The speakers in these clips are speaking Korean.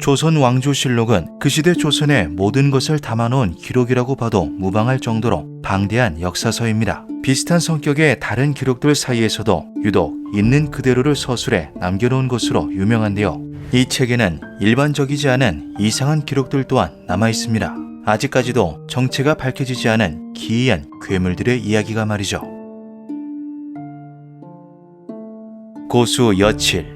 조선 왕조실록은 그 시대 조선의 모든 것을 담아놓은 기록이라고 봐도 무방할 정도로 방대한 역사서입니다. 비슷한 성격의 다른 기록들 사이에서도 유독 있는 그대로를 서술해 남겨놓은 것으로 유명한데요. 이 책에는 일반적이지 않은 이상한 기록들 또한 남아있습니다. 아직까지도 정체가 밝혀지지 않은 기이한 괴물들의 이야기가 말이죠. 고수 여칠.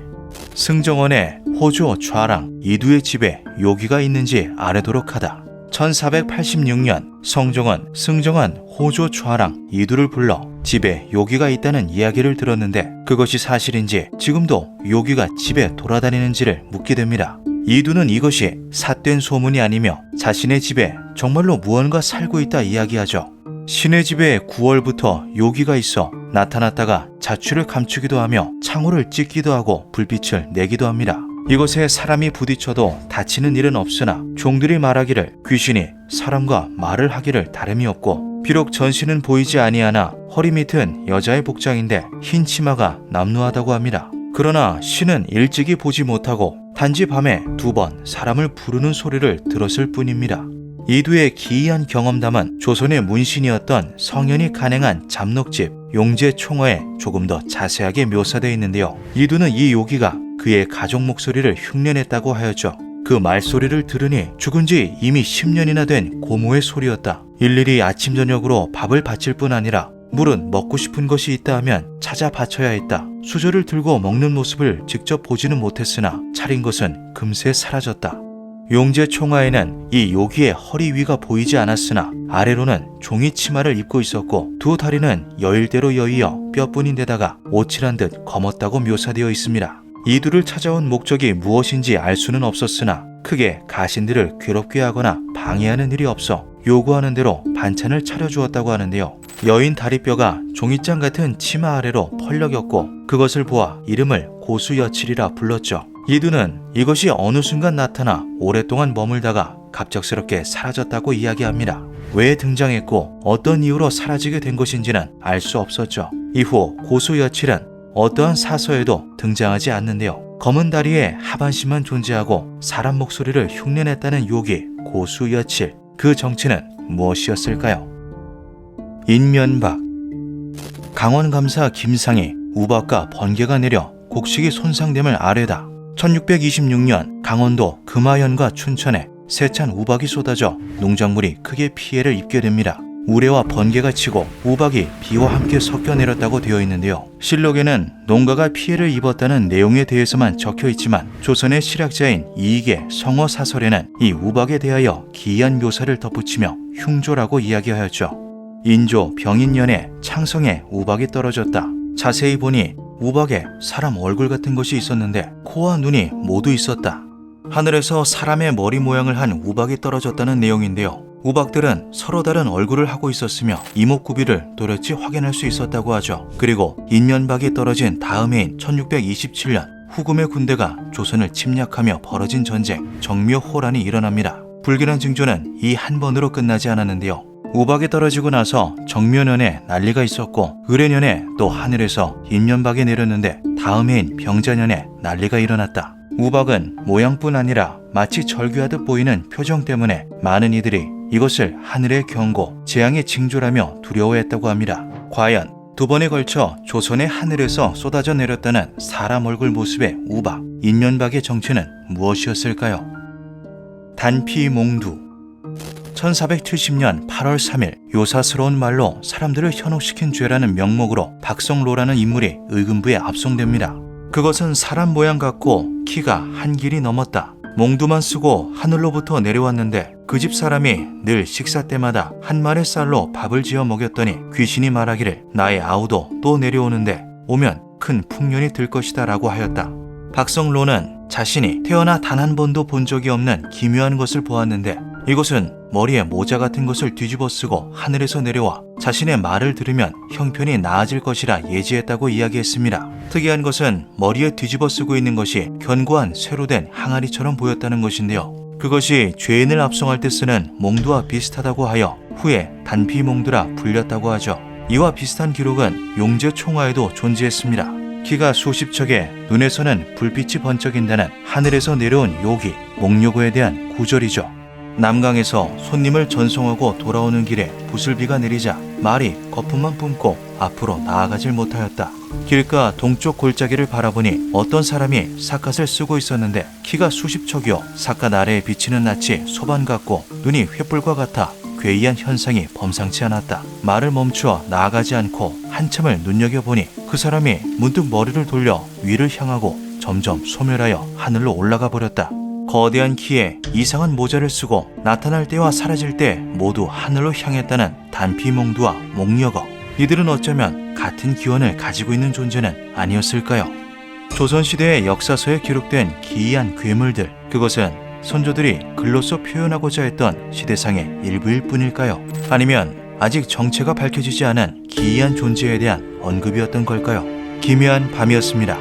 승정원에 호조 좌랑 이두의 집에 요기가 있는지 아뢰도록 하다. 1486년 성종은 승정원 호조 좌랑 이두를 불러 집에 요기가 있다는 이야기를 들었는데 그것이 사실인지 지금도 요기가 집에 돌아다니는지를 묻게 됩니다. 이두는 이것이 삿된 소문이 아니며 자신의 집에 정말로 무언가 살고 있다 이야기하죠. 신의 집에 9월부터 요기가 있어 나타났다가 자취를 감추기도 하며 창호를 찢기도 하고 불빛을 내기도 합니다. 이곳에 사람이 부딪혀도 다치는 일은 없으나 종들이 말하기를 귀신이 사람과 말을 하기를 다름이 없고 비록 전신은 보이지 아니하나 허리 밑은 여자의 복장인데 흰 치마가 남루하다고 합니다. 그러나 신은 일찍이 보지 못하고 단지 밤에 2번 사람을 부르는 소리를 들었을 뿐입니다. 이두의 기이한 경험담은 조선의 문신이었던 성현이 간행한 잡록집 용제총어에 조금 더 자세하게 묘사되어 있는데요. 이두는 이 요기가 그의 가족 목소리를 흉내냈다고 하였죠. 그 말소리를 들으니 죽은 지 이미 10년이나 된 고모의 소리였다. 일일이 아침 저녁으로 밥을 바칠 뿐 아니라 물은 먹고 싶은 것이 있다 하면 찾아 바쳐야 했다. 수저를 들고 먹는 모습을 직접 보지는 못했으나 차린 것은 금세 사라졌다. 용제 총아에는 이 요기의 허리 위가 보이지 않았으나 아래로는 종이 치마를 입고 있었고 두 다리는 여일대로 여이어 뼈뿐인데다가 오칠한 듯 검었다고 묘사되어 있습니다. 이두를 찾아온 목적이 무엇인지 알 수는 없었으나 크게 가신들을 괴롭게 하거나 방해하는 일이 없어 요구하는 대로 반찬을 차려주었다고 하는데요. 여인 다리뼈가 종이장 같은 치마 아래로 펄럭였고 그것을 보아 이름을 고수여칠이라 불렀죠. 이두는 이것이 어느 순간 나타나 오랫동안 머물다가 갑작스럽게 사라졌다고 이야기합니다. 왜 등장했고 어떤 이유로 사라지게 된 것인지는 알 수 없었죠. 이후 고수여칠은 어떠한 사서에도 등장하지 않는데요. 검은 다리에 하반신만 존재하고 사람 목소리를 흉내냈다는 요기 고수여칠, 그 정체는 무엇이었을까요? 인면박. 강원감사 김상이 우박과 번개가 내려 곡식이 손상됨을 아뢰다. 1626년 강원도 금화현과 춘천에 세찬 우박이 쏟아져 농작물이 크게 피해를 입게 됩니다. 우레와 번개가 치고 우박이 비와 함께 섞여 내렸다고 되어 있는데요. 실록에는 농가가 피해를 입었다는 내용에 대해서만 적혀 있지만 조선의 실학자인 이익의 성어사설에는 이 우박에 대하여 기이한 묘사를 덧붙이며 흉조라고 이야기하였죠. 인조 병인년에 창성에 우박이 떨어졌다. 자세히 보니 우박에 사람 얼굴 같은 것이 있었는데 코와 눈이 모두 있었다. 하늘에서 사람의 머리 모양을 한 우박이 떨어졌다는 내용인데요. 우박들은 서로 다른 얼굴을 하고 있었으며 이목구비를 또렷이 확인할 수 있었다고 하죠. 그리고 인면박이 떨어진 다음 해인 1627년 후금의 군대가 조선을 침략하며 벌어진 전쟁 정묘호란이 일어납니다. 불길한 징조는 이 한 번으로 끝나지 않았는데요. 우박이 떨어지고 나서 정묘년에 난리가 있었고 을해년에 또 하늘에서 인면박이 내렸는데 다음 해인 병자년에 난리가 일어났다. 우박은 모양뿐 아니라 마치 절규하듯 보이는 표정 때문에 많은 이들이 이것을 하늘의 경고, 재앙의 징조라며 두려워했다고 합니다. 과연 2번에 걸쳐 조선의 하늘에서 쏟아져 내렸다는 사람 얼굴 모습의 우박, 인면박의 정체는 무엇이었을까요? 단피몽두. 1470년 8월 3일 요사스러운 말로 사람들을 현혹시킨 죄라는 명목으로 박성로라는 인물이 의금부에 압송됩니다. 그것은 사람 모양 같고 키가 한 길이 넘었다. 몽두만 쓰고 하늘로부터 내려왔는데 그 집 사람이 늘 식사 때마다 한 마리 쌀로 밥을 지어 먹였더니 귀신이 말하기를 나의 아우도 또 내려오는데 오면 큰 풍년이 들 것이다 라고 하였다. 박성로는 자신이 태어나 단 한 번도 본 적이 없는 기묘한 것을 보았는데 이것은 머리에 모자 같은 것을 뒤집어 쓰고 하늘에서 내려와 자신의 말을 들으면 형편이 나아질 것이라 예지했다고 이야기했습니다. 특이한 것은 머리에 뒤집어 쓰고 있는 것이 견고한 쇠로 된 항아리처럼 보였다는 것인데요. 그것이 죄인을 압송할 때 쓰는 몽두와 비슷하다고 하여 후에 단피몽두라 불렸다고 하죠. 이와 비슷한 기록은 용제총화에도 존재했습니다. 키가 수십 척에 눈에서는 불빛이 번쩍인다는 하늘에서 내려온 요기, 목요고에 대한 구절이죠. 남강에서 손님을 전송하고 돌아오는 길에 부슬비가 내리자 말이 거품만 뿜고 앞으로 나아가질 못하였다. 길가 동쪽 골짜기를 바라보니 어떤 사람이 삿갓을 쓰고 있었는데 키가 수십 척이요 삿갓 아래에 비치는 낯이 소반 같고 눈이 횃불과 같아 괴이한 현상이 범상치 않았다. 말을 멈추어 나아가지 않고 한참을 눈여겨보니 그 사람이 문득 머리를 돌려 위를 향하고 점점 소멸하여 하늘로 올라가 버렸다. 거대한 키에 이상한 모자를 쓰고 나타날 때와 사라질 때 모두 하늘로 향했다는 단피몽두와 목녀거. 이들은 어쩌면 같은 기원을 가지고 있는 존재는 아니었을까요? 조선시대의 역사서에 기록된 기이한 괴물들, 그것은 선조들이 글로써 표현하고자 했던 시대상의 일부일 뿐일까요? 아니면 아직 정체가 밝혀지지 않은 기이한 존재에 대한 언급이었던 걸까요? 기묘한 밤이었습니다.